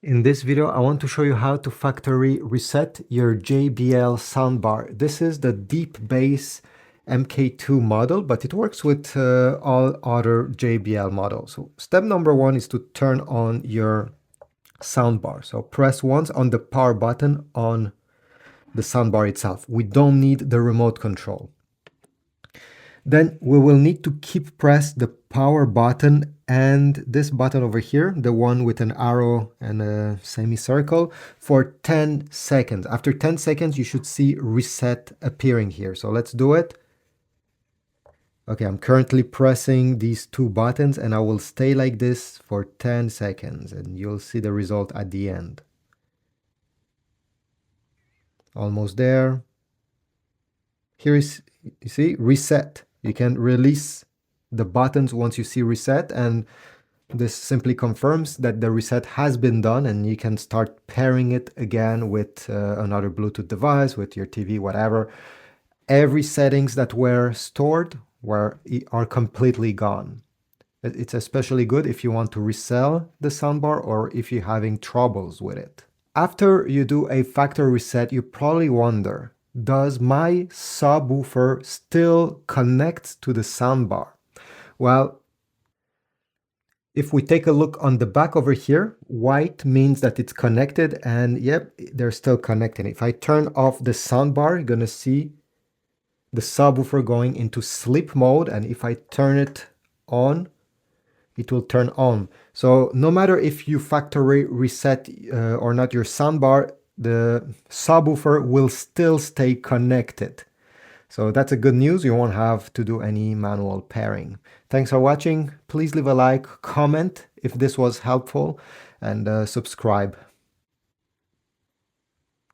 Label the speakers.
Speaker 1: In this video, I want to show you how to factory reset your JBL soundbar. This is the deep bass MK2 model, but it works with all other JBL models. So step number one is to turn on your soundbar. So press once on the power button on the soundbar itself. We don't need the remote control. Then we will need to keep press the power button and this button over here, the one with an arrow and a semicircle, for 10 seconds. After 10 seconds, you should see reset appearing here. So let's do it. Okay, I'm currently pressing these two buttons and I will stay like this for 10 seconds and you'll see the result at the end. Almost there. Here is, you see, reset. You can release the buttons once you see reset, and this simply confirms that the reset has been done, and you can start pairing it again with another Bluetooth device, with your TV, whatever. Every settings that were stored are completely gone. It's especially good if you want to resell the soundbar or if you're having troubles with it. After you do a factory reset, you probably wonder, does my subwoofer still connect to the soundbar? Well, if we take a look on the back over here, white means that it's connected, and yep, they're still connected. If I turn off the soundbar, you're gonna see the subwoofer going into sleep mode, and if I turn it on, it will turn on. So no matter if you factory reset or not your soundbar, the subwoofer will still stay connected. So that's a good news. You won't have to do any manual pairing. Thanks for watching. Please leave a like, comment if this was helpful, and subscribe.